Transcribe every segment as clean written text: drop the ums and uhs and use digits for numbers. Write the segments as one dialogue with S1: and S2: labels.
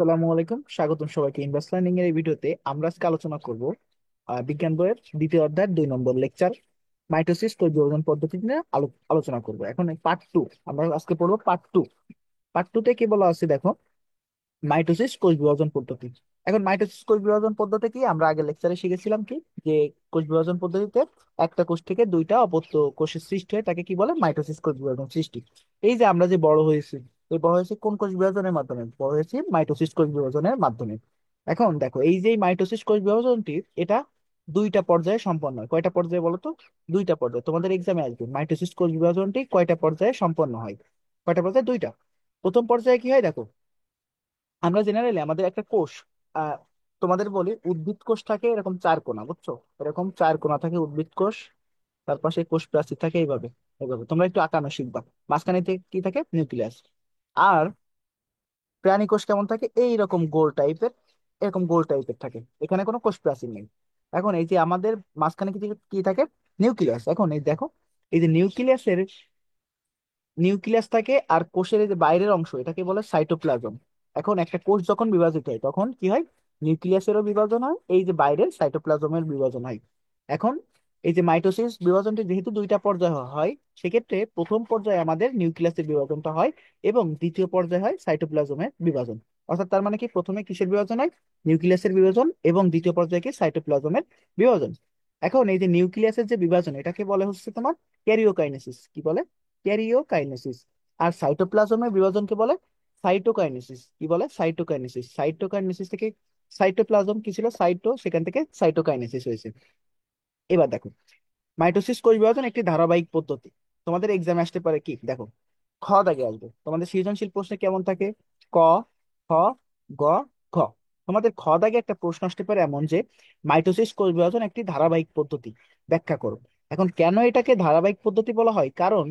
S1: আসসালামু আলাইকুম, স্বাগতম সবাইকে ইনভার্স লার্নিং এর এই ভিডিওতে আমরা আজকে আলোচনা করব বিজ্ঞান বইয়ের দ্বিতীয় অধ্যায় 2 নম্বর লেকচার মাইটোসিস কোষ বিভাজন পদ্ধতি নিয়ে আলোচনা করব। এখন পার্ট টু আমরা আজকে পড়বো। পার্ট টু তে কি বলা আছে দেখো, মাইটোসিস কোষ বিভাজন পদ্ধতি। এখন মাইটোসিস কোষ বিভাজন পদ্ধতি কি, আমরা আগের লেকচারে শিখেছিলাম কি, যে কোষ বিভাজন পদ্ধতিতে একটা কোষ থেকে দুইটা অপত্য কোষের সৃষ্টি হয়, তাকে কি বলে, মাইটোসিস কোষ বিভাজন সৃষ্টি। এই যে আমরা যে বড় হয়েছি, এই বড় হয়েছে কোন কোষ বিভাজনের মাধ্যমে? বড় হয়েছি মাইটোসিস কোষ বিভাজনের মাধ্যমে। এখন দেখো, এই যে মাইটোসিস কোষ বিভাজনটি, এটা দুইটা পর্যায়ে সম্পন্ন হয়। কয়টা পর্যায়ে বলো তো? দুইটা পর্যায়ে। তোমাদের এক্সামে আসবে মাইটোসিস কোষ বিভাজনটি কয়টা পর্যায়ে সম্পন্ন হয়। কয়টা পর্যায়ে? দুইটা। প্রথম পর্যায়ে কি হয় দেখো, আমরা জেনারেলি আমাদের একটা কোষ, আহ তোমাদের বলি উদ্ভিদ কোষ থাকে এরকম চার কোণা, বুঝছো? এরকম চার কোণা থাকে উদ্ভিদ কোষ। তার পাশে কোষ প্রাচীর থাকে এইভাবে। এইভাবে তোমরা একটু আঁকানো শিখবা। মাঝখানে কি থাকে? নিউক্লিয়াস। আর প্রাণী কোষ কেমন থাকে? এইরকম গোল টাইপের, এরকম গোল টাইপের থাকে, এখানে কোনো কোষ প্রাচীর নেই। এখন এই যে আমাদের মাঝখানে কি কি থাকে? নিউক্লিয়াস। এখন এই দেখো, এই যে নিউক্লিয়াসের, নিউক্লিয়াস থাকে, আর কোষের এই যে বাইরের অংশ, এটাকে বলে সাইটোপ্লাজম। এখন একটা কোষ যখন বিভাজিত হয় তখন কি হয়? নিউক্লিয়াসেরও বিভাজন হয়, এই যে বাইরের সাইটোপ্লাজমের বিভাজন হয়। এখন এই যে মাইটোসিস বিভাজনটি যেহেতু দুইটা পর্যায়ে হয়, সেক্ষেত্রে প্রথম পর্যায়ে আমাদের নিউক্লিয়াসের বিভাজনটা হয় এবং দ্বিতীয় পর্যায়ে হয় সাইটোপ্লাজমের বিভাজন। অর্থাৎ তার মানে কি, প্রথমে কিসের বিভাজন হয়? নিউক্লিয়াসের বিভাজন, এবং দ্বিতীয় পর্যায়ে কি, সাইটোপ্লাজমের বিভাজন। এখন এই যে নিউক্লিয়াসের যে বিভাজন, এটাকে বলে হচ্ছে তোমার ক্যারিওকাইনেসিস। কি বলে? ক্যারিওকাইনেসিস। আর সাইটোপ্লাজমের বিভাজনকে বলে সাইটোকাইনেসিস। কি বলে? সাইটোকাইনেসিস। সাইটোকাইনেসিস থেকে সাইটোপ্লাজম কি ছিল? সাইটো, সেখান থেকে সাইটোকাইনেসিস হয়েছে। এবার দেখো, মাইটোসিস কোষ বিভাজন একটি ধারাবাহিক পদ্ধতি। তোমাদের এক্সামে আসতে পারে কি দেখো, খ দাগে আসবে। তোমাদের সৃজনশীল প্রশ্নে কেমন থাকে? ক, খ, গ, ঘ। তোমাদের খ দাগে একটা প্রশ্ন আসতে পারে এমন যে, মাইটোসিস কোষ বিভাজন একটি ধারাবাহিক পদ্ধতি, ব্যাখ্যা করো। এখন কেন এটাকে ধারাবাহিক পদ্ধতি বলা হয়? কারণ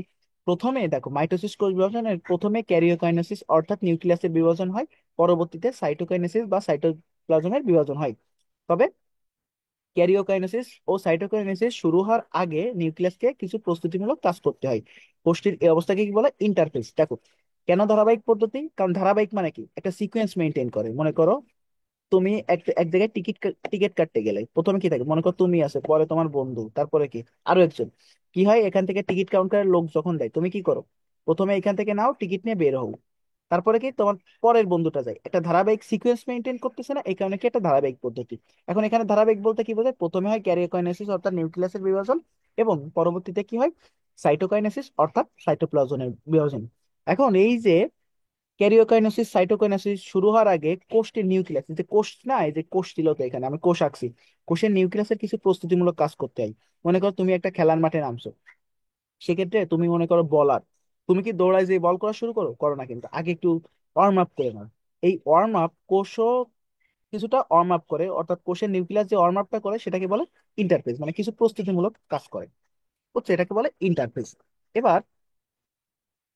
S1: প্রথমে দেখো, মাইটোসিস কোষ বিভাজনের প্রথমে ক্যারিওকাইনেসিস অর্থাৎ নিউক্লিয়াসের বিভাজন হয়, পরবর্তীতে সাইটোকাইনেসিস বা সাইটোপ্লাজমের বিভাজন হয়। তবে ক্যারিওকাইনেসিস ও সাইটোকাইনেসিস শুরু হওয়ার আগে নিউক্লিয়াসকে কিছু প্রস্তুতিমূলক কাজ করতে হয়। কোষটির এই অবস্থাকে কি বলে? ইন্টারফেস। দেখো, কেন ধারাবাহিক পদ্ধতি? কারণ ধারাবাহিক মানে কি, একটা সিকোয়েন্স মেনটেন করে। মনে করো তুমি এক এক জায়গায় টিকিট টিকিট কাটতে গেলে প্রথমে কি থাকে? মনে করো তুমি আছে, পরে তোমার বন্ধু, তারপরে কি আরো একজন। কি হয়, এখান থেকে টিকিট কাউন্টারের লোক যখন দেয়, তুমি কি করো? প্রথমে এখান থেকে নাও, টিকিট নিয়ে বের হও। তারপরে কি, তোমার পরের বন্ধুটা যায়। একটা ধারাবাহিক সিকোয়েন্স মেনটেন করতেছে না? এই কারণে কি একটা ধারাবাহিক পদ্ধতি। এখন এখানে ধারাবাহিক বলতে কি বোঝায়? প্রথমে হয় ক্যারিওকাইনেসিস অর্থাৎ নিউক্লিয়াসের বিভাজন, এবং পরবর্তীতে কি হয়? সাইটোকাইনেসিস অর্থাৎ সাইটোপ্লাজমের বিভাজন। এখন এই যে ক্যারিওকাইনেসিস সাইটোকাইনেসিস শুরু হওয়ার আগে কোষটির নিউক্লিয়াস, যে কোষ না, এই যে কোষ ছিল, তো এখানে আমি কোষ আঁকছি। কোষের নিউক্লিয়াসের কিছু প্রস্তুতিমূলক কাজ করতে হয়। মনে করো তুমি একটা খেলার মাঠে নামছো, সেক্ষেত্রে তুমি মনে করো বলার, তুমি কি দৌড়ায় যে বল করা শুরু করো? করো না, কিন্তু আগে একটু ওয়ার্ম আপ করে নাও। এই ওয়ার্ম আপ কোষও কিছুটা ওয়ার্ম আপ করে, অর্থাৎ কোষের নিউক্লিয়াস যে ওয়ার্ম আপটা করে সেটাকে বলে ইন্টারফেস, মানে কিছু প্রস্তুতিমূলক কাজ করে, বুঝছো? এটাকে বলে ইন্টারফেস। এবার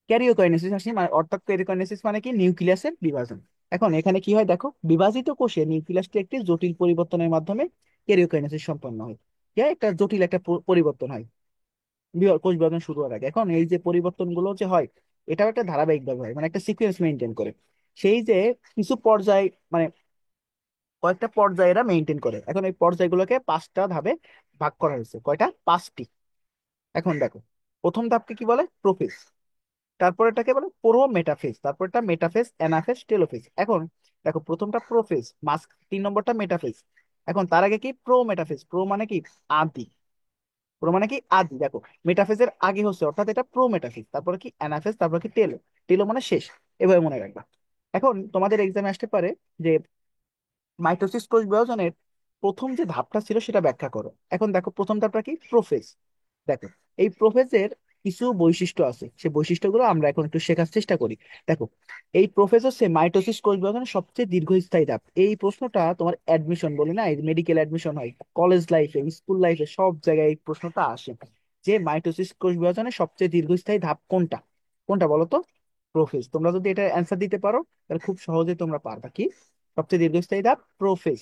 S1: ক্যারিওকাইনেসিস আসি, মানে অর্থাৎ ক্যারিওকাইনেসিস মানে কি, নিউক্লিয়াসের বিভাজন। এখন এখানে কি হয় দেখো, বিভাজিত কোষে নিউক্লিয়াসটি একটি জটিল পরিবর্তনের মাধ্যমে ক্যারিওকাইনেসিস সম্পন্ন হয়। কি হয়? একটা জটিল একটা পরিবর্তন হয় কোষ বিভাজন শুরু হওয়ার আগে। এখন এই যে পরিবর্তনগুলো যে হয়, এটাও একটা ধারাবাহিক ভাবে হয়, মানে একটা সিকোয়েন্স মেনটেন করে। সেই যে কিছু পর্যায়, মানে কয়েকটা পর্যায়ে এরা মেনটেন করে। এখন এই পর্যায়গুলোকে পাঁচটা ধাপে ভাগ করা হয়েছে। কয়টা? পাঁচটি। এখন দেখো, প্রথম ধাপকে কি বলে? প্রোফেজ। তারপর এটাকে বলে প্রো মেটাফেজ, তারপর এটা মেটাফেজ, অ্যানাফেজ, টেলোফেজ। এখন দেখো, প্রথমটা প্রোফেজ, 3 নম্বরটা মেটাফেজ। এখন তার আগে কি? Pro metaphase. প্রো মানে কি? আদি। প্রো মানে কি? আদি। দেখো, মেটাফেজের আগে হচ্ছে, অর্থাৎ এটা প্রো মেটাফেজ, তারপরে কি অ্যানাফেজ, তারপর কি টেলো। টেলো মানে শেষ। এভাবে মনে রাখবা। এখন তোমাদের এক্সামে আসতে পারে যে, মাইটোসিস কোষ বিভাজনের প্রথম যে ধাপটা ছিল সেটা ব্যাখ্যা করো। এখন দেখো, প্রথম ধাপটা কি? প্রোফেজ। দেখো, এই প্রোফেজের কিছু বৈশিষ্ট্য আছে, সেই বৈশিষ্ট্যগুলো আমরা এখন একটু শেখার চেষ্টা করি। দেখো, এই প্রোফেজ হচ্ছে মাইটোসিস কোষ বিভাজনের সবচেয়ে দীর্ঘস্থায়ী ধাপ। এই প্রশ্নটা তোমার অ্যাডমিশন, বলি না, মেডিকেল অ্যাডমিশন হয়, কলেজ লাইফে, স্কুল লাইফে, সব জায়গায় এই প্রশ্নটা আসে, যে মাইটোসিস কোষ বিভাজনের সবচেয়ে দীর্ঘস্থায়ী ধাপ কোনটা? কোনটা বলো তো? প্রোফেজ। তোমরা যদি এটা অ্যান্সার দিতে পারো, তাহলে খুব সহজে তোমরা পারবা কি, সবচেয়ে দীর্ঘস্থায়ী ধাপ প্রোফেজ।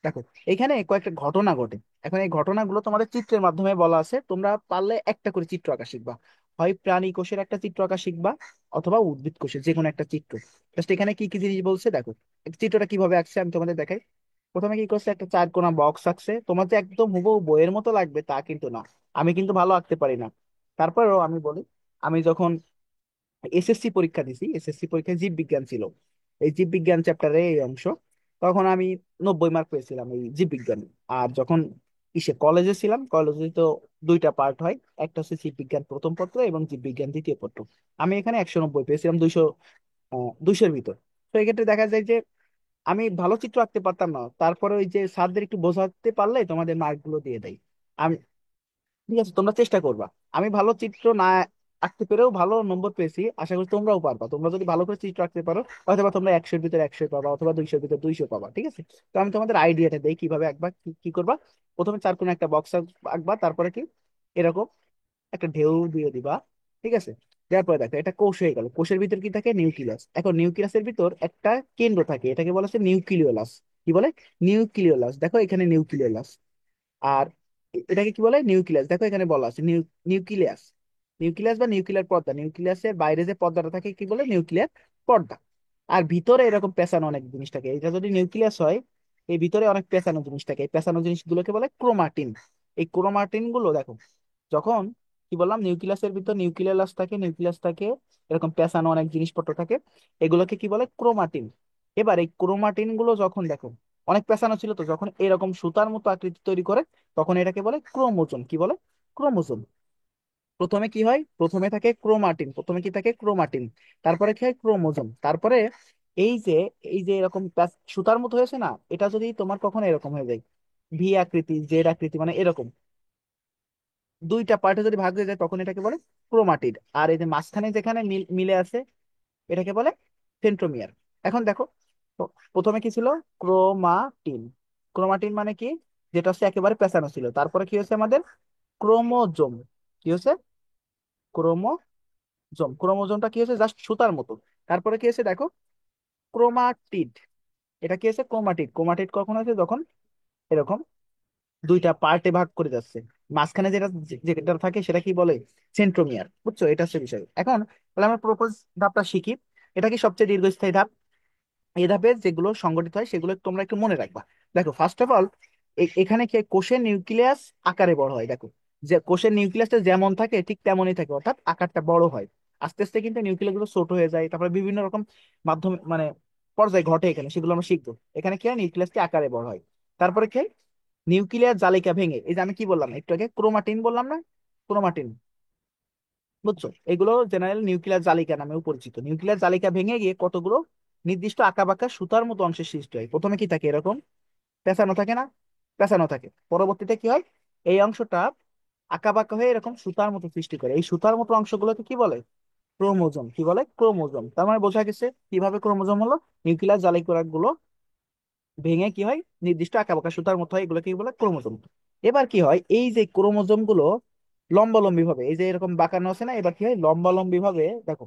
S1: দেখো, এখানে কয়েকটা ঘটনা ঘটে। এখন এই ঘটনাগুলো তোমাদের চিত্রের মাধ্যমে বলা আছে, তোমরা পারলে একটা করে চিত্র আঁকা শিখবা। হয় প্রাণী কোষের একটা চিত্র আঁকা শিখবা, অথবা উদ্ভিদ কোষের যে কোনো একটা চিত্র। জাস্ট এখানে কি কি জিনিস বলছে দেখো, চিত্রটা কিভাবে আঁকছে আমি তোমাদের দেখাই। প্রথমে কি করছে, একটা চার কোণা বক্স আঁকছে। তোমার যে একদম হুবহু বইয়ের মতো লাগবে তা কিন্তু না, আমি কিন্তু ভালো আঁকতে পারি না। তারপরেও আমি বলি, আমি যখন এসএসসি পরীক্ষা দিছি, এসএসসি পরীক্ষায় জীববিজ্ঞান ছিল, এই জীববিজ্ঞান চ্যাপ্টারে এই অংশ, তখন আমি 90 মার্ক পেয়েছিলাম এই জীববিজ্ঞান। আর যখন কলেজে ছিলাম, কলেজে তো দুইটা পার্ট হয়, একটা হচ্ছে জীববিজ্ঞান প্রথম পত্র এবং জীববিজ্ঞান দ্বিতীয় পত্র। আমি এখানে 190 পেয়েছিলাম 200 ভিতর। তো এক্ষেত্রে দেখা যায় যে আমি ভালো চিত্র আঁকতে পারতাম না, তারপরে ওই যে স্যারদের একটু বোঝাতে পারলে তোমাদের মার্ক গুলো দিয়ে দেয়। ঠিক আছে, তোমরা চেষ্টা করবা। আমি ভালো চিত্র না আঁকতে পেরেও ভালো নম্বর পেয়েছি, আশা করি তোমরাও পারবা। তোমরা যদি ভালো করে চিত্র আঁকতে পারো, হয়তো বা তোমরা 100-র ভিতরে 100 পাবা, অথবা 200-র ভিতরে 200 পাবা। ঠিক আছে, তো আমি তোমাদের আইডিয়াটা দেই কিভাবে আঁকবা, কি কি করবা। প্রথমে চার কোণে একটা বক্স আঁকবা, তারপরে কি এরকম একটা ঢেউ দিয়ে দিবা। ঠিক আছে, দেওয়ার পরে দেখো এটা কোষ হয়ে গেল। কোষের ভিতর কি থাকে, নিউক্লিয়াস। এখন নিউক্লিয়াসের ভিতর একটা কেন্দ্র থাকে, এটাকে বলা হচ্ছে নিউক্লিওলাস। কি বলে, নিউক্লিওলাস। দেখো এখানে নিউক্লিওলাস। আর এটাকে কি বলে, নিউক্লিয়াস। দেখো এখানে বলা আছে নিউক্লিয়াস। নিউক্লিয়াস বা নিউক্লিয়ার পর্দা, নিউক্লিয়াসের বাইরে যে পর্দাটা থাকে কি বলে, নিউক্লিয়ার পর্দা। আর ভিতরে এরকম পেঁচানো অনেক জিনিস থাকে। এটা যদি নিউক্লিয়াস হয়, এই ভিতরে অনেক পেঁচানো জিনিস থাকে, এই পেঁচানো জিনিসগুলোকে বলে ক্রোমাটিন। এই ক্রোমাটিন গুলো দেখো, যখন কি বললাম, নিউক্লিয়াসের ভিতর নিউক্লিয়াস থাকে, নিউক্লিয়াস থাকে, এরকম পেঁচানো অনেক জিনিসপত্র থাকে, এগুলোকে কি বলে, ক্রোমাটিন। এবার এই ক্রোমাটিন গুলো যখন দেখো অনেক পেঁচানো ছিল, তো যখন এরকম সুতার মতো আকৃতি তৈরি করে, তখন এটাকে বলে ক্রোমোজোম। কি বলে, ক্রোমোজোম। প্রথমে কি হয়, প্রথমে থাকে ক্রোমাটিন, প্রথমে কি থাকে ক্রোমাটিন, তারপরে কি হয় ক্রোমোজোম, তারপরে এই যে এই যে এরকম সুতার মতো হয়েছে না, এটা যদি তোমার কখনো এরকম হয়ে যায়, ভি আকৃতি, জেড আকৃতি, মানে এরকম দুইটা পার্টে যদি ভাগ হয়ে যায়, তখন এটাকে বলে ক্রোমাটিড। আর এই যে মাঝখানে যেখানে মিলে আছে, এটাকে বলে সেন্ট্রোমিয়ার। এখন দেখো, তো প্রথমে কি ছিল, ক্রোমাটিন। ক্রোমাটিন মানে কি, যেটা হচ্ছে একেবারে পেঁচানো ছিল। তারপরে কি হচ্ছে আমাদের ক্রোমোজোম। কি হচ্ছে, ক্রোমোজোম। ক্রোমোজোমটা কি হচ্ছে, জাস্ট সুতার মতো। তারপরে কি হচ্ছে দেখো, ক্রোমাটিড। এটা কি হচ্ছে, ক্রোমাটিড। ক্রোমাটিড কখন হচ্ছে, যখন এরকম দুইটা পার্টে ভাগ করে যাচ্ছে। মাঝখানে যেটা থাকে সেটা কি বলে, সেন্ট্রোমিয়ার। বুঝছো, এটা হচ্ছে বিষয়। এখন তাহলে আমরা প্রোপোজ ধাপটা শিখি। এটা কি সবচেয়ে দীর্ঘস্থায়ী ধাপ। এই ধাপে যেগুলো সংগঠিত হয় সেগুলো তোমরা একটু মনে রাখবা। দেখো ফার্স্ট অফ অল, এখানে কি কোষের নিউক্লিয়াস আকারে বড় হয়। দেখো, যে কোষের নিউক্লিয়াসটা যেমন থাকে ঠিক তেমনই থাকে, অর্থাৎ আকারটা বড় হয়। আস্তে আস্তে কিন্তু নিউক্লিয়াস গুলো ছোট হয়ে যায়, তারপরে বিভিন্ন রকম মাধ্যমে মানে পর্যায়ে ঘটে এখানে, সেগুলো আমরা শিখবো। এখানে কি হয়, নিউক্লিয়াসটি আকারে বড় হয়। তারপরে কি হয়, নিউক্লিয়ার জালিকা ভেঙে, এই যে আমি কি বললাম একটু আগে, ক্রোমাটিন বললাম না, ক্রোমাটিন। বুঝছো, এগুলো জেনারেল নিউক্লিয়ার জালিকা নামেও পরিচিত। নিউক্লিয়ার জালিকা ভেঙে গিয়ে কতগুলো নির্দিষ্ট আঁকাবাঁকা সুতার মতো অংশের সৃষ্টি হয়। প্রথমে কি থাকে, এরকম পেঁচানো থাকে না, পেঁচানো থাকে। পরবর্তীতে কি হয়, এই অংশটা আঁকাবাঁকা হয়ে এরকম সুতার মতো সৃষ্টি করে। এই সুতার মতো অংশগুলোকে কি বলে, ক্রোমোজোম। কি বলে, ক্রোমোজোম। তার মানে বোঝা গেছে কিভাবে ক্রোমোজোম হলো, নিউক্লিয়ার জালিকা গুলো ভেঙে কি হয়, নির্দিষ্ট আঁকাবাঁকা সুতার মতো হয়, এগুলো কি বলে, ক্রোমোজোম। এবার কি হয়, এই যে ক্রোমোজোম গুলো লম্বালম্বি ভাবে, এই যে এরকম বাঁকানো আছে না, এবার কি হয়, লম্বালম্বি ভাবে দেখো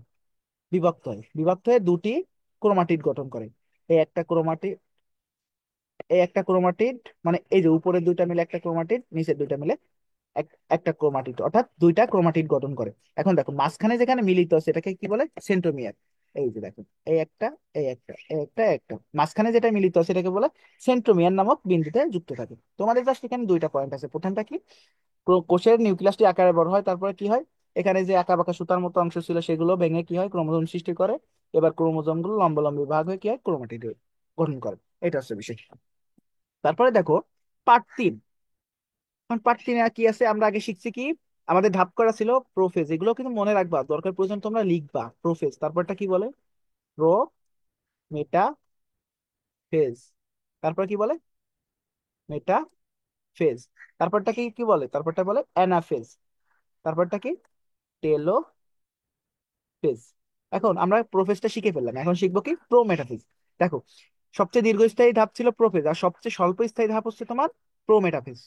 S1: বিভক্ত হয়। বিভক্ত হয়ে দুটি ক্রোমাটিড গঠন করে। এই একটা ক্রোমাটিড, এই একটা ক্রোমাটিড, মানে এই যে উপরের দুইটা মিলে একটা ক্রোমাটিড, নিচের দুইটা মিলে একটা ক্রোমাটিড, অর্থাৎ দুইটা ক্রোমাটিড গঠন করে। এখন দেখো মাঝখানে যেখানে মিলিত আছে এটাকে কি বলে, সেন্ট্রোমিয়ার। এই যে দেখো, এই একটা, এই একটা, এই একটা, একটা, মাঝখানে যেটা মিলিত আছে এটাকে বলে সেন্ট্রোমিয়ার নামক বিন্দুতে যুক্ত থাকে। তোমাদের জাস্ট এখানে দুইটা পয়েন্ট আছে। প্রথমটা কি, কোষের নিউক্লিয়াসটি আকারে বড় হয়, তারপরে কি হয়, এখানে যে আঁকা বাঁকা সুতার মতো অংশ ছিল সেগুলো ভেঙে কি হয়, ক্রোমোজোম সৃষ্টি করে। এবার ক্রোমোজোম গুলো লম্বালম্বি ভাগ হয়ে কি হয়, ক্রোমাটিড গঠন করে। এটা হচ্ছে বিষয়। তারপরে দেখো পার্ট 3। এখন পার্ট 3 কি আছে, আমরা আগে শিখছি কি, আমাদের ধাপ করা ছিল প্রোফেজ। এগুলো কিন্তু মনে রাখবা, দরকার প্রয়োজন তোমরা লিখবা। প্রোফেজ, তারপরটা কি বলে, প্রো মেটা ফেজ। তারপর কি বলে, মেটা ফেজ। তারপরটা কি কি বলে, তারপরটা বলে অ্যানাফেজ। তারপরটা কি, টেলো ফেজ। এখন আমরা প্রোফেজটা শিখে ফেললাম, এখন শিখবো কি, প্রো মেটাফেজ। দেখো, সবচেয়ে দীর্ঘস্থায়ী ধাপ ছিল প্রোফেজ, আর সবচেয়ে স্বল্প স্থায়ী ধাপ হচ্ছে তোমার প্রো মেটাফেজ।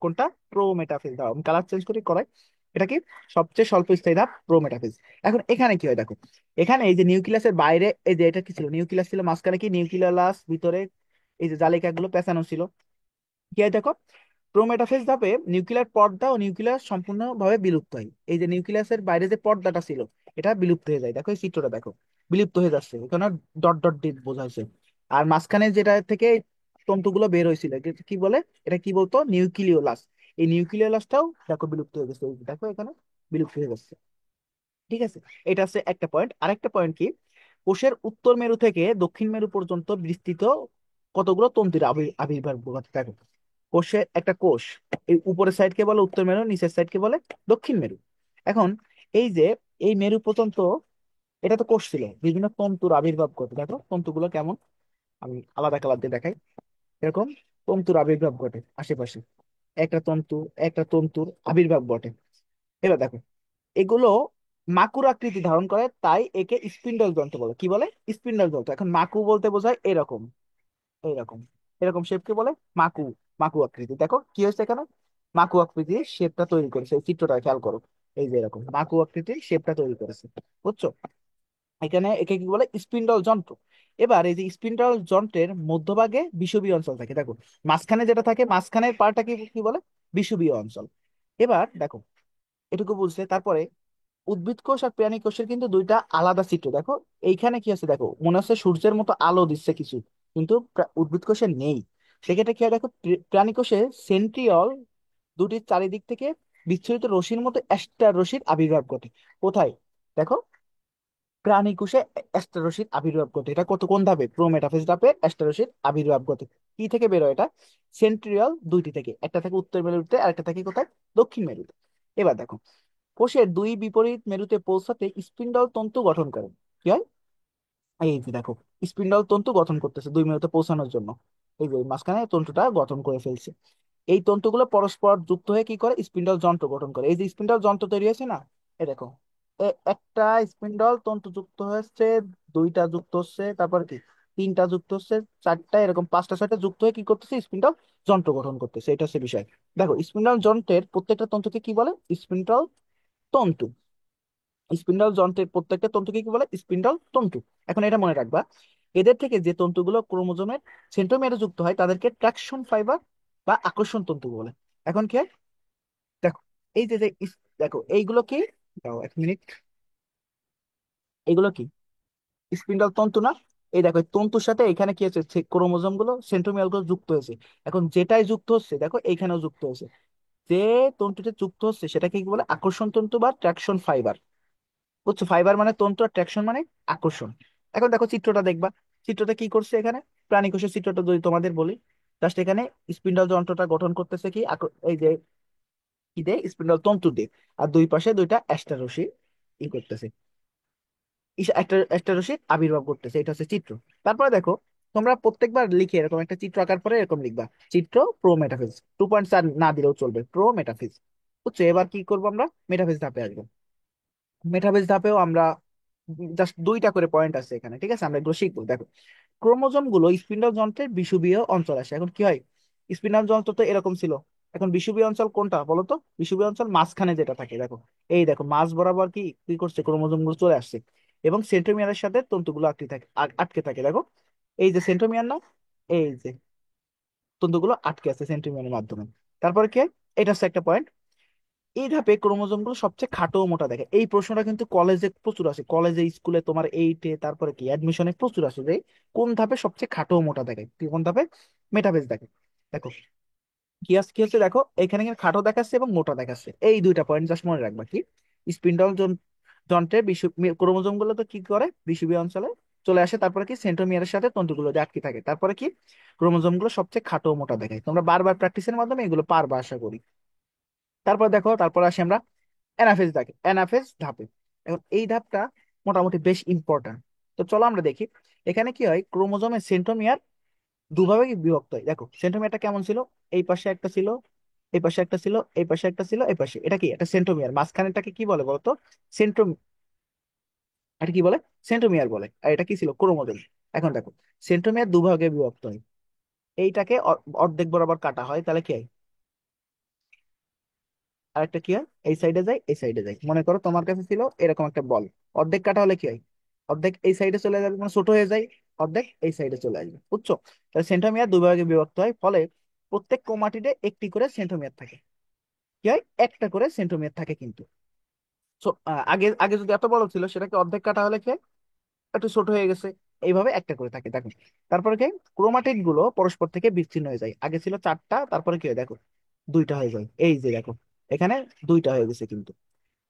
S1: কোনটা, প্রো মেটাফেজ। দাও আমি কালার চেঞ্জ করাই। এটা কি, সবচেয়ে স্বল্প স্থায়ী ধাপ প্রো মেটাফেজ। এখন এখানে কি হয় দেখো, এখানে এই যে নিউক্লিয়াসের বাইরে, এই যে এটা কি ছিল, নিউক্লিয়াস ছিল, মাঝখানে কি নিউক্লিয়াস, ভিতরে এই যে জালিকা গুলো পেঁচানো ছিল। কি হয় দেখো, প্রোমেটাফেজ ধাপে নিউক্লিয়ার পর্দা ও নিউক্লিয়াস সম্পূর্ণভাবে বিলুপ্ত হয়। এই যে নিউক্লিয়াসের বাইরে যে পর্দাটা ছিল এটা বিলুপ্ত হয়ে যায়, দেখো এই চিত্রটা দেখো, বিলুপ্ত হয়ে যাচ্ছে, এখানে ডট ডট দিয়ে বোঝাইছে। আর মাঝখানে যেটা থেকে তন্তুগুলো বের হয়েছিল এটা কি বলে, এটা কি বলতো, নিউক্লিওলাস। এই নিউক্লিওলাসটাও দেখো বিলুপ্ত হয়ে গেছে, এই দেখো এখানে বিলুপ্ত হয়ে গেছে। ঠিক আছে, এটা হচ্ছে একটা পয়েন্ট। আরেকটা পয়েন্ট কি, কোষের উত্তর মেরু থেকে দক্ষিণ মেরু পর্যন্ত বিস্তৃত কতগুলো তন্তুর আবির্ভাব ঘটে দেখো। কোষের একটা কোষ, এই উপরের সাইডকে বলে উত্তর মেরু, নিচের সাইডকে বলে দক্ষিণ মেরু। এখন এই যে এই মেরু পর্যন্ত, এটা তো কোষ ছিল, বিভিন্ন তন্তুর আবির্ভাব ঘটে, দেখো তন্তুগুলো কেমন, আমি আলাদা কালার দিয়ে দেখাই। এরকম তন্তুর আবির্ভাব ঘটে আশেপাশে, একটা তন্তু একটা তন্তুর আবির্ভাব ঘটে। এবার দেখো এগুলো মাকুর আকৃতি ধারণ করে, তাই একে স্পিন্ডল যন্ত্র বলে। কি বলে? স্পিন্ডল যন্ত্র। এখন মাকু বলতে বোঝায় এরকম, এইরকম, এরকম শেপকে বলে মাকু। মাকু আকৃতি, দেখো কি হয়েছে এখানে, মাকু আকৃতির শেপটা তৈরি করেছে, এই চিত্রটা খেয়াল করো। এই যে এরকম মাকু আকৃতির শেপটা তৈরি করেছে, বুঝছো? এখানে একে কি বলে, স্পিন্ডল যন্ত্র। এবার এই যে স্পিন্ডল যন্ত্রের মধ্যভাগে বিষুবীয় অঞ্চল থাকে, দেখো মাঝখানে যেটা থাকে, মাঝখানের পার্টটা কি কি বলে, বিষুবীয় অঞ্চল। এবার দেখো এটুকু বুঝলে, তারপরে উদ্ভিদ কোষ আর প্রাণী কোষের কিন্তু দুইটা আলাদা চিত্র, দেখো এইখানে কি আছে, দেখো মনে হচ্ছে সূর্যের মতো আলো দিচ্ছে কিছু, কিন্তু উদ্ভিদ কোষে নেই। সেক্ষেত্রে কি হয় দেখো, প্রাণী কোষে সেন্ট্রিওল দুটির চারিদিক থেকে বিচ্ছুরিত রশ্মির মতো অ্যাস্টার রশ্মির আবির্ভাব ঘটে। কোথায়? দেখো প্রাণী কোষে অ্যাস্টার রশ্মির আবির্ভাব ঘটে, এটা কত কোন ধাপে, প্রোমেটাফেজ ধাপে অ্যাস্টার রশ্মির আবির্ভাব ঘটে। কি থেকে বেরোয় এটা? সেন্ট্রিওল দুইটি থেকে, একটা থাকে উত্তর মেরুতে আর একটা থাকে কোথায়, দক্ষিণ মেরুতে। এবার দেখো কোষের দুই বিপরীত মেরুতে পৌঁছাতে স্পিন্ডল তন্তু গঠন করে। কি হয়? এই যে দেখো স্পিন্ডল তন্তু গঠন করতেছে দুই মেরুতে পৌঁছানোর জন্য, এই যে মাঝখানে তন্তুটা গঠন করে ফেলছে। এই তন্তুগুলো পরস্পর যুক্ত হয়ে কি করে, স্পিন্ডল যন্ত্র গঠন করে। এই যে স্পিন্ডল যন্ত্র তৈরি হয়েছে না, এ দেখো একটা স্পিন্ডল তন্তু যুক্ত হচ্ছে, দুইটা যুক্ত হচ্ছে, তারপর কি তিনটা যুক্ত হচ্ছে, চারটা, এরকম পাঁচটা ছয়টা যুক্ত হয়ে কি করতেছে, স্পিন্ডল যন্ত্র গঠন করতেছে, এটা হচ্ছে বিষয়। দেখো স্পিন্ডল যন্ত্রের প্রত্যেকটা তন্তুকে কি বলে, স্পিন্ডল তন্তু। স্পিন্ডল যন্ত্রের প্রত্যেকটা তন্তুকে কি বলে, স্পিন্ডল তন্তু। এখন এটা মনে রাখবা, এদের থেকে যে তন্তুগুলো ক্রোমোজোমের সেন্ট্রোমিয়ারে যুক্ত হয় তাদেরকে ট্রাকশন ফাইবার বা আকর্ষণ তন্তু বলে। এখন কি হয় দেখো, এই যে যে দেখো এইগুলো কি, দাও এক মিনিট, এইগুলো কি স্পিন্ডল তন্তু না? এই দেখো এই তন্তুর সাথে এখানে কি হচ্ছে, ক্রোমোজোম গুলো সেন্ট্রোমিয়ার গুলো যুক্ত হয়েছে। এখন যেটাই যুক্ত হচ্ছে দেখো এইখানেও যুক্ত হয়েছে, যে তন্তুটা যুক্ত হচ্ছে সেটাকে কি বলে, আকর্ষণ তন্তু বা ট্রাকশন ফাইবার। বুঝছো, ফাইবার মানে তন্তু আর ট্রাকশন মানে আকর্ষণ। এখন দেখো চিত্রটা দেখবা, চিত্রটা কি করছে এখানে, প্রাণী কোষের চিত্রটা যদি তোমাদের বলি, জাস্ট এখানে স্পিন্ডল যন্ত্রটা গঠন করতেছে কি এই যে কি দিয়ে, স্পিন্ডল তন্তু দিয়ে, আর দুই পাশে দুইটা অ্যাস্টার রশ্মি ই করতেছে, একটা একটা রশ্মির আবির্ভাব করতেছে, এটা হচ্ছে চিত্র। তারপরে দেখো তোমরা প্রত্যেকবার লিখে এরকম একটা চিত্র আঁকার পরে এরকম লিখবা, চিত্র প্রো মেটাফিজ, 2.4 না দিলেও চলবে, প্রো মেটাফিজ। বুঝছো, এবার কি করবো আমরা, মেটাফিজ ধাপে আসবো। মেটাফেজ ধাপেও আমরা জাস্ট দুইটা করে পয়েন্ট আছে এখানে, ঠিক আছে, আমরা এগুলো শিখবো। দেখো ক্রোমোজোম গুলো স্পিন্ডল যন্ত্রের বিষুবীয় অঞ্চল আসে। এখন কি হয়, স্পিন্ডল যন্ত্র তো এরকম ছিল, এখন বিষুবীয় অঞ্চল কোনটা বলো তো, বিষুবীয় অঞ্চল মাঝখানে যেটা থাকে, দেখো এই দেখো মাঝ বরাবর কি কি করছে, ক্রোমোজোম গুলো চলে আসছে এবং সেন্ট্রোমিয়ারের সাথে তন্তুগুলো আটকে থাকে, আটকে থাকে, দেখো এই যে সেন্ট্রোমিয়ার না, এই যে তন্তুগুলো আটকে আছে সেন্ট্রোমিয়ারের মাধ্যমে। তারপরে কি হয়, এটা হচ্ছে একটা পয়েন্ট। এই ধাপে ক্রোমোজোম গুলো সবচেয়ে খাটো ও মোটা দেখে, এই প্রশ্নটা কিন্তু কলেজে প্রচুর আসে, কলেজে স্কুলে তোমার এইটে তারপরে কি অ্যাডমিশনে প্রচুর আসে, যে কোন ধাপে সবচেয়ে খাটো ও মোটা দেখে, কোন ধাপে মেটাফেজ দেখে। দেখো কি হচ্ছে দেখো, এখানে কিন্তু খাটো দেখাচ্ছে এবং মোটা দেখাচ্ছে, এই দুইটা পয়েন্ট জাস্ট মনে রাখবা। কি স্পিন্ডল যন্ত্রের ক্রোমোজোম গুলো তো কি করে, বিষুবীয় অঞ্চলে চলে আসে, তারপরে কি সেন্ট্রোমিয়ারের সাথে তন্তুগুলো যে আটকে থাকে, তারপরে কি ক্রোমোজোম গুলো সবচেয়ে খাটো ও মোটা দেখায়। তোমরা বারবার প্র্যাকটিসের মাধ্যমে এগুলো পারবা আশা করি। তারপর দেখো, তারপর আসি আমরা অ্যানাফেজ ধাপে, অ্যানাফেজ ধাপে। এখন এই ধাপটা মোটামুটি বেশ ইম্পর্ট্যান্ট। তো চলো আমরা দেখি এখানে কি হয়, ক্রোমোজোমের সেন্ট্রোমিয়ার দুভাবে বিভক্ত হয়। দেখো সেন্ট্রোমিয়ারটা কেমন ছিল, এই পাশে একটা ছিল, এই পাশে একটা ছিল, এই পাশে একটা ছিল, এই পাশে, এটা কি একটা সেন্ট্রোমিয়ার, মাঝখানেটাকে কি বলে বলতো, সেন্ট্রোম, এটা কি বলে, সেন্ট্রোমিয়ার বলে, আর এটা কি ছিল, ক্রোমোজোম। এখন দেখো সেন্ট্রোমিয়ার দুভাগে বিভক্ত হয়, এইটাকে অর্ধেক বরাবর কাটা হয়, তাহলে কি হয়, আরেকটা কি হয়, এই সাইডে যায় এই সাইডে যায়, মনে করো তোমার কাছে ছিল এরকম একটা বল, অর্ধেক কাটা হলে কি হয়, অর্ধেক এই সাইডে চলে যাবে, মানে ছোট হয়ে যায়, অর্ধেক এই সাইডে চলে আসবে, বুঝছো? তাহলে সেন্ট্রোমিয়ার দুই ভাগে বিভক্ত হয়, ফলে প্রত্যেক ক্রোমাটিডে একটি করে সেন্ট্রোমিয়ার থাকে। কি হয়, একটা করে সেন্ট্রোমিয়ার থাকে কিন্তু। So, আগে আগে যদি এত বড় ছিল, সেটাকে অর্ধেক কাটা হলে কি হয়? একটু ছোট হয়ে গেছে। এইভাবে একটা করে থাকে, দেখো। তারপরে কি, ক্রোমাটিড গুলো পরস্পর থেকে বিচ্ছিন্ন হয়ে যায়। আগে ছিল চারটা, তারপরে কি হয় দেখো, দুইটা হয়ে যায়। এই যে দেখো, এখানে দুইটা হয়ে গেছে কিন্তু,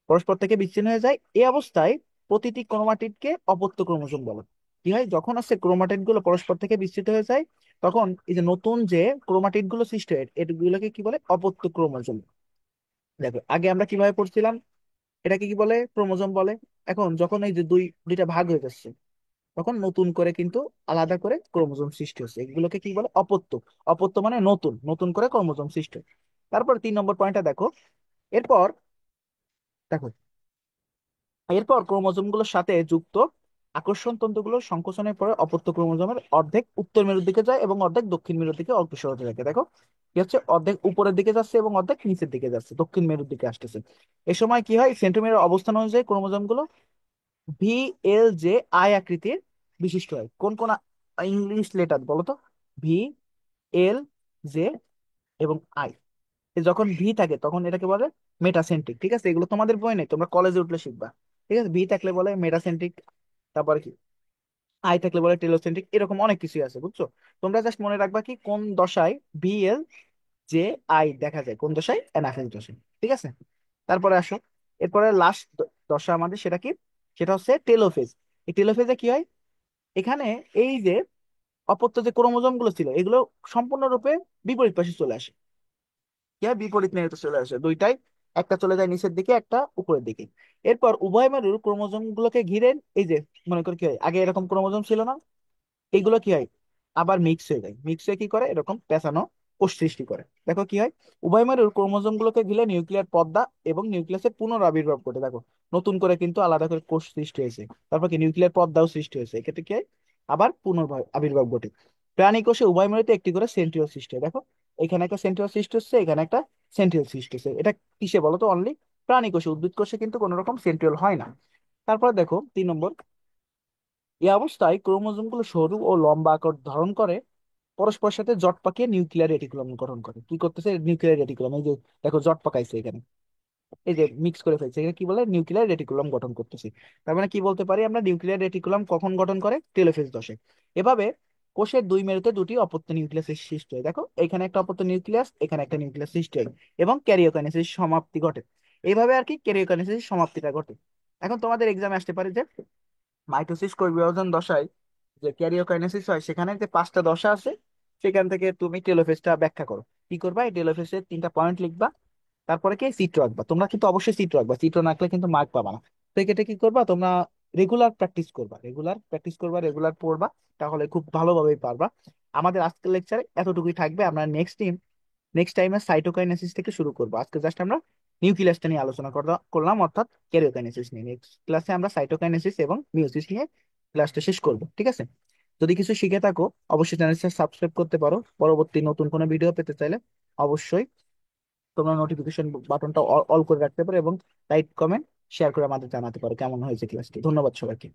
S1: পরস্পর থেকে বিচ্ছিন্ন হয়ে যায়। এই অবস্থায় প্রতিটি ক্রোমাটিডকে অপত্য ক্রোমোজোম বলে। কি হয়, যখন আছে ক্রোমাটিড গুলো পরস্পর থেকে বিচ্ছিন্ন হয়ে যায়, তখন এই যে নতুন যে ক্রোমাটিড গুলো সৃষ্টি হয়, এগুলোকে কি বলে, অপত্য ক্রোমোজোম। দেখো, আগে আমরা কিভাবে পড়ছিলাম, এটাকে কি বলে, ক্রোমোজোম বলে। এখন যখন এই যে দুইটা ভাগ হয়ে যাচ্ছে, তখন নতুন করে কিন্তু আলাদা করে ক্রোমোজোম সৃষ্টি হচ্ছে, এগুলোকে কি বলে, অপত্য। অপত্য মানে নতুন নতুন করে ক্রোমোজোম সৃষ্টি হয়। তারপর 3 নম্বর পয়েন্টটা দেখো। এরপর দেখো, এরপর ক্রোমোজোম গুলোর সাথে যুক্ত আকর্ষণ তন্তুগুলো সংকোচনের পরে অপত্য ক্রোমোজোমের অর্ধেক উত্তর মেরুর দিকে যায় এবং অর্ধেক দক্ষিণ মেরুর দিকে অগ্রসর হতে থাকে। দেখো, কি হচ্ছে, অর্ধেক উপরের দিকে যাচ্ছে এবং অর্ধেক নিচের দিকে যাচ্ছে, দক্ষিণ মেরুর দিকে আসতেছে। এ সময় কি হয়, সেন্ট্রোমিয়ারের অবস্থান অনুযায়ী ক্রোমোজোম গুলো ভি, এল, জে, আই আকৃতির বিশিষ্ট হয়। কোন কোন ইংলিশ লেটার বলো তো? ভি, এল, জে এবং আই। যখন ভি থাকে তখন এটাকে বলে মেটাসেন্ট্রিক। ঠিক আছে, এগুলো তোমাদের বই নেই, তোমরা কলেজে উঠলে শিখবা। ঠিক আছে, ভি থাকলে বলে মেটাসেন্ট্রিক, তারপরে কি আই থাকলে বলে টেলোসেন্ট্রিক, এরকম অনেক কিছুই আছে, বুঝছো? তোমরা জাস্ট মনে রাখবা কি, কোন দশায় ভি, এল, জে, আই দেখা যায়, কোন দশায়, অ্যানাফেজ দশায়। ঠিক আছে, তারপরে আসো, এরপরে লাস্ট দশা আমাদের, সেটা কি? সেটা হচ্ছে টেলোফেজ। এই টেলোফেজে কি হয়, এখানে এই যে অপত্য যে ক্রোমোজোম গুলো ছিল, এগুলো সম্পূর্ণরূপে বিপরীত পাশে চলে আসে। কি হয়, বিপরীত মেরুতে চলে আসে দুইটাই, একটা চলে যায় নিচের দিকে, একটা উপরের দিকে। এরপর উভয় মেরুর ক্রোমোজোম গুলোকে ঘিরে, এই যে মনে করি কি হয়, আগে এরকম ক্রোমোজোম ছিল না, এইগুলো কি হয়, আবার মিক্স হয়ে যায়। মিক্স হয়ে কি করে, এরকম পেঁচানো কোষ সৃষ্টি করে। দেখো কি হয়, উভয় মেরুর ক্রোমোজোম গুলোকে ঘিরে নিউক্লিয়ার পর্দা এবং নিউক্লিয়াসের পুনরাবির্ভাব ঘটে। দেখো, নতুন করে কিন্তু আলাদা করে কোষ সৃষ্টি হয়েছে, তারপর কি নিউক্লিয়ার পর্দাও সৃষ্টি হয়েছে, এক্ষেত্রে কি হয়, আবার পুনর্ভাব আবির্ভাব ঘটে। প্রাণী কোষে উভয় মেরুতে একটি করে সেন্ট্রিওল সৃষ্টি হয়। দেখো, এখানে একটা সেন্ট্রিওল সৃষ্টি হচ্ছে, এখানে একটা সেন্ট্রিওল সৃষ্টি হচ্ছে। এটা কিসে বলো তো? অনলি প্রাণী কোষে। উদ্ভিদ কোষে কিন্তু কোনো রকম সেন্ট্রিওল হয় না। তারপর দেখো 3 নম্বর, এই অবস্থায় ক্রোমোজোম গুলো সরু ও লম্বা আকার ধারণ করে, পরস্পরের সাথে জট পাকিয়ে নিউক্লিয়ার রেটিকুলাম গঠন করে। কি করতেছে, নিউক্লিয়ার রেটিকুলাম, এই যে দেখো জট পাকাইছে এখানে, এই যে মিক্স করে ফেলছে, এখানে কি বলে, নিউক্লিয়ার রেটিকুলাম গঠন করতেছে। তার মানে কি বলতে পারি আমরা, নিউক্লিয়ার রেটিকুলাম কখন গঠন করে, টেলোফেজ দশে। এভাবে কোষের দুই মেরুতে দুটি অপত্য নিউক্লিয়াস সৃষ্টি হয়। দেখো, এখানে একটা অপত্য নিউক্লিয়াস, এখানে একটা নিউক্লিয়াস সৃষ্টি হয়, এবং ক্যারিওকাইনেসিস সমাপ্তি ঘটে। এইভাবে আর কি ক্যারিওকাইনেসিস সমাপ্তিটা ঘটে। এখন তোমাদের এক্সামে আসতে পারে যে মাইটোসিস কোষ বিভাজন দশায় যে ক্যারিওকাইনেসিস হয়, সেখানে যে 5টা দশা আছে, সেখান থেকে তুমি টেলোফেজটা ব্যাখ্যা করো। কি করবা, এই টেলোফেজের 3টা পয়েন্ট লিখবা, তারপরে কি চিত্র আঁকবা। তোমরা কিন্তু অবশ্যই চিত্র আঁকবা, চিত্র না আঁকলে কিন্তু মার্ক পাবা না। তো এক্ষেত্রে কি করবা, তোমরা রেগুলার প্র্যাকটিস করবা, রেগুলার প্র্যাকটিস করবা, রেগুলার পড়বা, তাহলে খুব ভালোভাবেই পারবা। আমাদের আজকের লেকচারে এতটুকুই থাকবে। আমরা নেক্সট টাইমে সাইটোকাইনেসিস থেকে শুরু করবো। আজকে জাস্ট আমরা নিউক্লিয়াসটা নিয়ে আলোচনা করলাম, অর্থাৎ ক্যারিওকাইনেসিস নিয়ে। নেক্সট ক্লাসে আমরা সাইটোকাইনেসিস এবং মিয়োসিস নিয়ে ক্লাসটা শেষ করব। ঠিক আছে, যদি কিছু শিখে থাকো অবশ্যই চ্যানেলটা সাবস্ক্রাইব করতে পারো। পরবর্তী নতুন কোনো ভিডিও পেতে চাইলে অবশ্যই তোমরা নোটিফিকেশন বাটনটা অল করে রাখতে পারো, এবং লাইক, কমেন্ট, শেয়ার করে আমাদের জানাতে পারো কেমন হয়েছে ক্লাসটি। ধন্যবাদ সবাইকে।